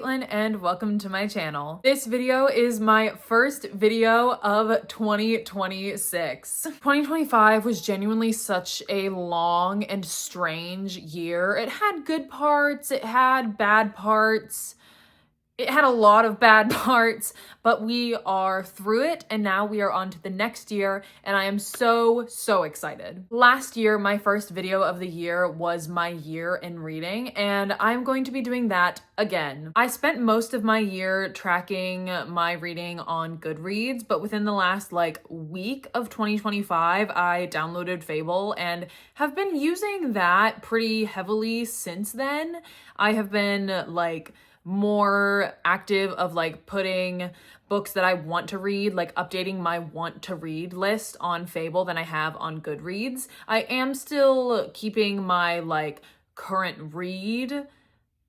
Caitlin and welcome to my channel. This video is my first video of 2026. 2025 was genuinely such a long and strange year. It had good parts, it had bad parts. It had a lot of bad parts, but we are through it and now we are on to the next year and I am so excited. Last year, my first video of the year was my year in reading and I'm going to be doing that again. I spent most of my year tracking my reading on Goodreads, but within the last week of 2025, I downloaded Fable and have been using that pretty heavily since then. I have been more active of putting books that I want to read, updating my want to read list on Fable than I have on Goodreads. I am still keeping my current read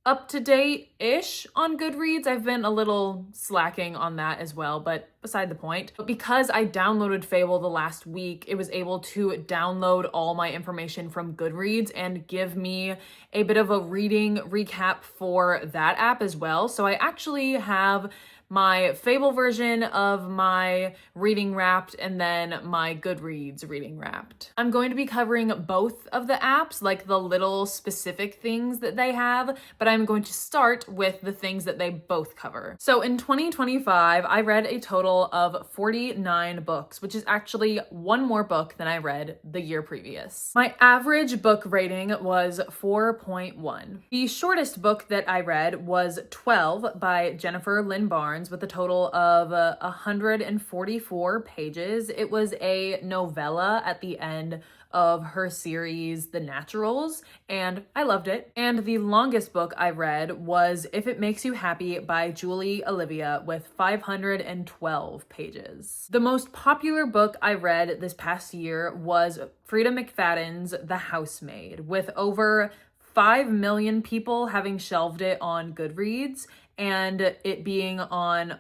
up to date-ish on Goodreads. I've been a little slacking on that as well, but beside the point. But because I downloaded Fable the last week, it was able to download all my information from Goodreads and give me a bit of a reading recap for that app as well. So I actually have my Fable version of my reading wrapped and then my Goodreads reading wrapped. I'm going to be covering both of the apps, the little specific things that they have, but I'm going to start with the things that they both cover. So in 2025, I read a total of 49 books, which is actually one more book than I read the year previous. My average book rating was 4.1. The shortest book that I read was 12 by Jennifer Lynn Barnes, with a total of 144 pages. It was a novella at the end of her series, The Naturals, and I loved it. And the longest book I read was If It Makes You Happy by Julie Olivia with 512 pages. The most popular book I read this past year was Frida McFadden's The Housemaid, with over 5 million people having shelved it on Goodreads and it being on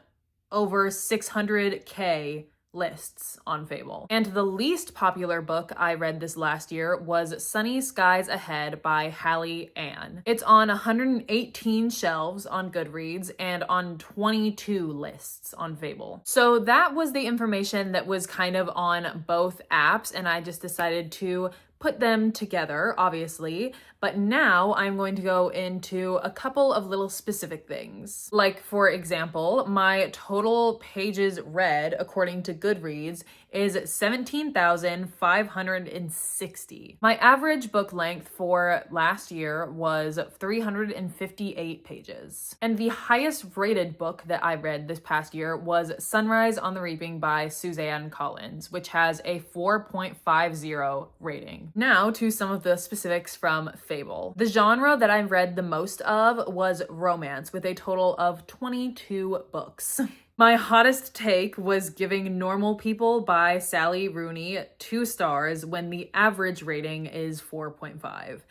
over 600K lists on Fable. And the least popular book I read this last year was Sunny Skies Ahead by Hallie Ann. It's on 118 shelves on Goodreads and on 22 lists on Fable. So that was the information that was kind of on both apps, and I just decided to put them together, obviously, but now I'm going to go into a couple of little specific things. For example, my total pages read, according to Goodreads, is 17,560. My average book length for last year was 358 pages. And the highest rated book that I read this past year was Sunrise on the Reaping by Suzanne Collins, which has a 4.50 rating. Now to some of the specifics from Fable. The genre that I read the most of was romance, with a total of 22 books. My hottest take was giving Normal People by Sally Rooney 2 stars when the average rating is 4.5.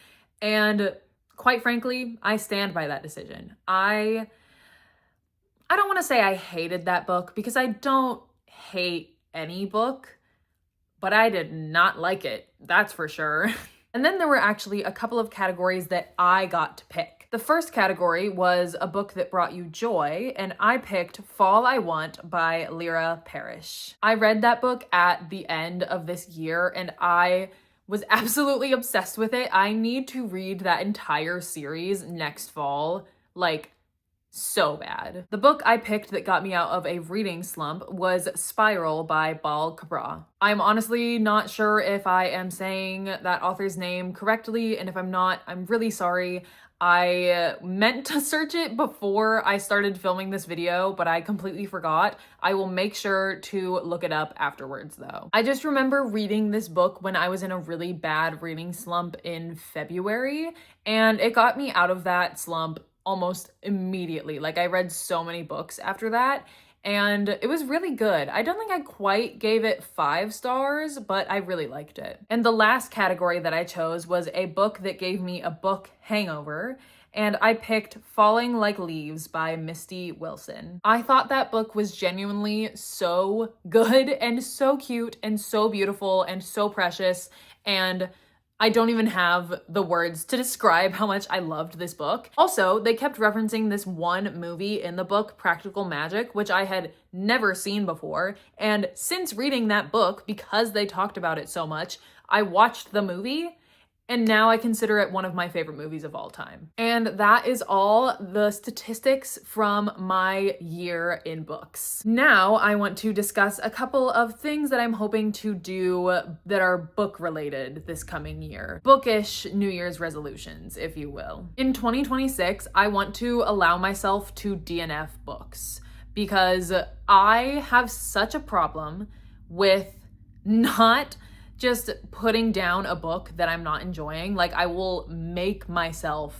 And quite frankly, I stand by that decision. I don't want to say I hated that book because I don't hate any book, but I did not like it, that's for sure. And then there were actually a couple of categories that I got to pick. The first category was a book that brought you joy, and I picked Fall I Want by Lyra Parrish. I read that book at the end of this year, and I was absolutely obsessed with it. I need to read that entire series next fall, so bad. The book I picked that got me out of a reading slump was Spiral by Bal Cabra. I'm honestly not sure if I am saying that author's name correctly, and if I'm not, I'm really sorry. I meant to search it before I started filming this video, but I completely forgot. I will make sure to look it up afterwards though. I just remember reading this book when I was in a really bad reading slump in February, and it got me out of that slump almost immediately. I read so many books after that, and it was really good. I don't think I quite gave it 5 stars, but I really liked it. And the last category that I chose was a book that gave me a book hangover, and I picked Falling Like Leaves by Misty Wilson. I thought that book was genuinely so good and so cute and so beautiful and so precious, and I don't even have the words to describe how much I loved this book. Also, they kept referencing this one movie in the book, Practical Magic, which I had never seen before. And since reading that book, because they talked about it so much, I watched the movie. And now I consider it one of my favorite movies of all time. And that is all the statistics from my year in books. Now I want to discuss a couple of things that I'm hoping to do that are book related this coming year. Bookish New Year's resolutions, if you will. In 2026, I want to allow myself to DNF books because I have such a problem with not just putting down a book that I'm not enjoying. Like, I will make myself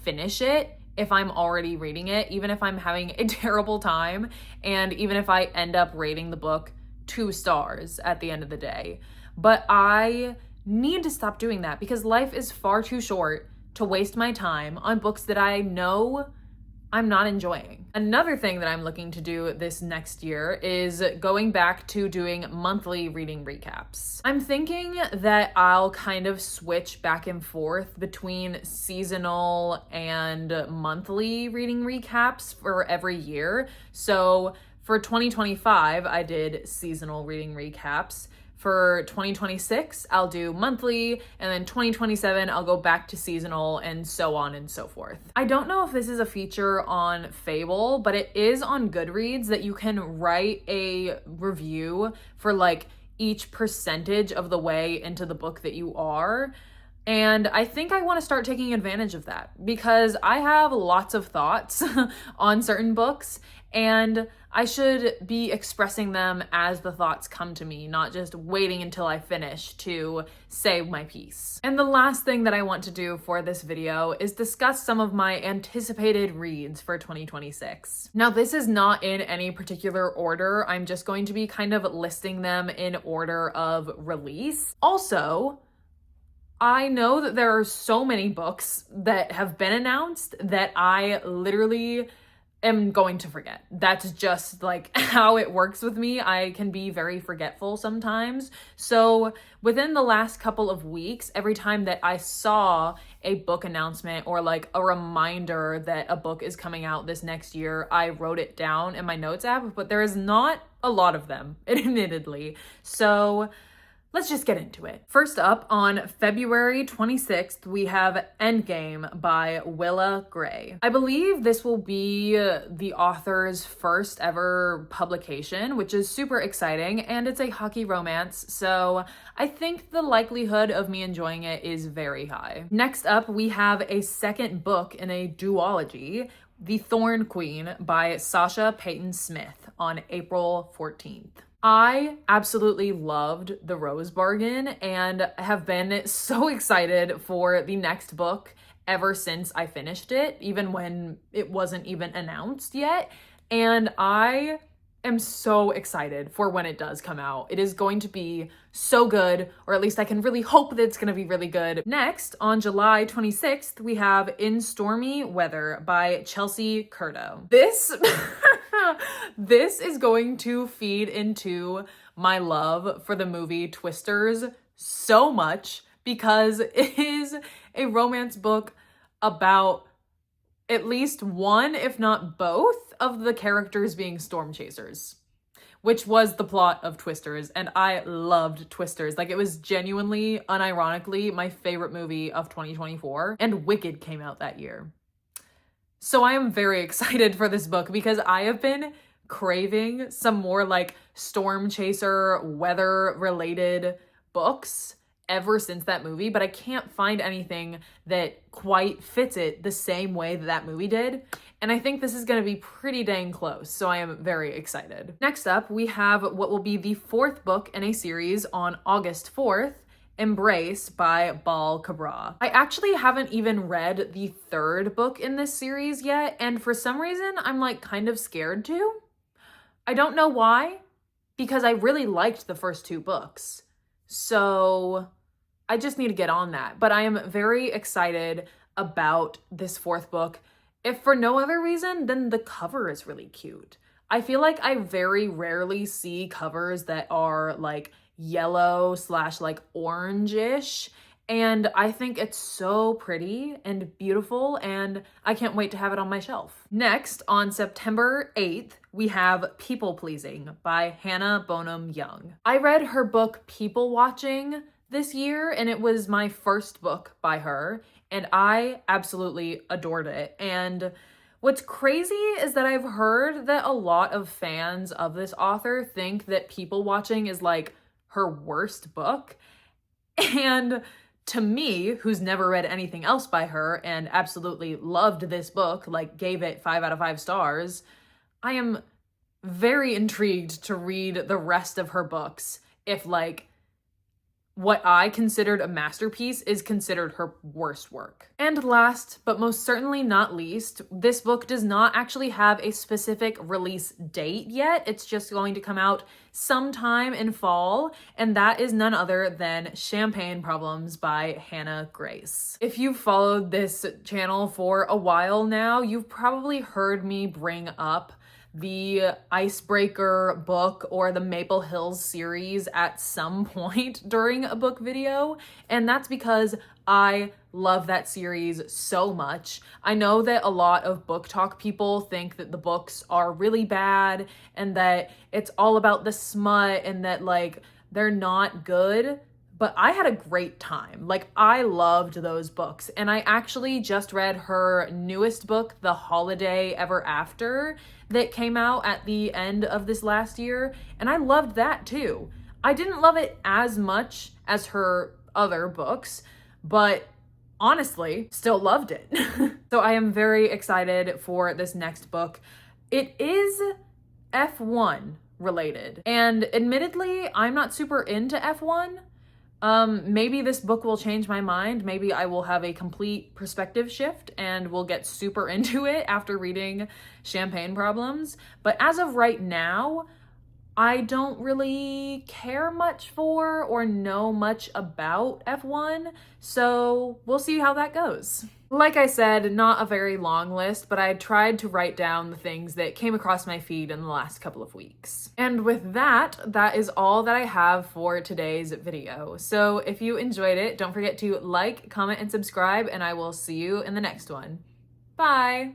finish it if I'm already reading it, even if I'm having a terrible time, and even if I end up rating the book 2 stars at the end of the day. But I need to stop doing that because life is far too short to waste my time on books that I know I'm not enjoying. Another thing that I'm looking to do this next year is going back to doing monthly reading recaps. I'm thinking that I'll kind of switch back and forth between seasonal and monthly reading recaps for every year. So for 2025, I did seasonal reading recaps. For 2026, I'll do monthly, and then 2027, I'll go back to seasonal, and so on and so forth. I don't know if this is a feature on Fable, but it is on Goodreads that you can write a review for like each percentage of the way into the book that you are. And I think I want to start taking advantage of that because I have lots of thoughts on certain books, and I should be expressing them as the thoughts come to me, not just waiting until I finish to say my piece. And the last thing that I want to do for this video is discuss some of my anticipated reads for 2026. Now, this is not in any particular order. I'm just going to be kind of listing them in order of release. Also, I know that there are so many books that have been announced that I literally am going to forget. That's just like how it works with me. I can be very forgetful sometimes. So within the last couple of weeks, every time that I saw a book announcement or like a reminder that a book is coming out this next year, I wrote it down in my notes app, but there is not a lot of them, admittedly. So let's just get into it. First up, on February 26th, we have Endgame by Willa Gray. I believe this will be the author's first ever publication, which is super exciting, and it's a hockey romance, so I think the likelihood of me enjoying it is very high. Next up, we have a second book in a duology, The Thorn Queen by Sasha Payton Smith, on April 14th. I absolutely loved The Rose Bargain and have been so excited for the next book ever since I finished it, even when it wasn't even announced yet. And I am so excited for when it does come out. It is going to be so good, or at least I can really hope that it's going to be really good. Next, on July 26th, we have In Stormy Weather by Chelsea Curto. This is going to feed into my love for the movie Twisters so much because it is a romance book about at least one, if not both, of the characters being storm chasers, which was the plot of Twisters, and I loved Twisters. Like, it was genuinely, unironically, my favorite movie of 2024, and Wicked came out that year. So I am very excited for this book because I have been craving some more like storm chaser, weather related books ever since that movie, but I can't find anything that quite fits it the same way that that movie did. And I think this is going to be pretty dang close, so I am very excited. Next up, we have what will be the 4th book in a series on August 4th, Embrace by Bal Cabra. I actually haven't even read the 3rd book in this series yet, and for some reason, I'm like kind of scared to. I don't know why, because I really liked the first 2 books. So I just need to get on that. But I am very excited about this 4th book. If for no other reason, then the cover is really cute. I feel like I very rarely see covers that are like yellow / like orange-ish, And I think it's so pretty and beautiful, and I can't wait to have it on my shelf. Next, on September 8th, we have People Pleasing by Hannah Bonham Young. I read her book People Watching this year, and it was my first book by her, and I absolutely adored it. And what's crazy is that I've heard that a lot of fans of this author think that People Watching is like her worst book. And to me, who's never read anything else by her and absolutely loved this book, like gave it 5 out of 5 stars, I am very intrigued to read the rest of her books if like what I considered a masterpiece is considered her worst work. And last, but most certainly not least, this book does not actually have a specific release date yet. It's just going to come out sometime in fall, and that is none other than Champagne Problems by Hannah Grace. If you've followed this channel for a while now, you've probably heard me bring up the Icebreaker book or the Maple Hills series at some point during a book video, and that's because I love that series so much. I know that a lot of book talk people think that the books are really bad and that it's all about the smut and that like they're not good, but I had a great time. Like, I loved those books. And I actually just read her newest book, The Holiday Ever After, that came out at the end of this last year. And I loved that too. I didn't love it as much as her other books, but honestly, still loved it. So I am very excited for this next book. It is F1 related. And admittedly, I'm not super into F1. Maybe this book will change my mind. Maybe I will have a complete perspective shift and will get super into it after reading Champagne Problems. But as of right now, I don't really care much for or know much about F1, so we'll see how that goes. Like I said, not a very long list, but I tried to write down the things that came across my feed in the last couple of weeks. And with that, that is all that I have for today's video. So if you enjoyed it, don't forget to like, comment, and subscribe, and I will see you in the next one. Bye!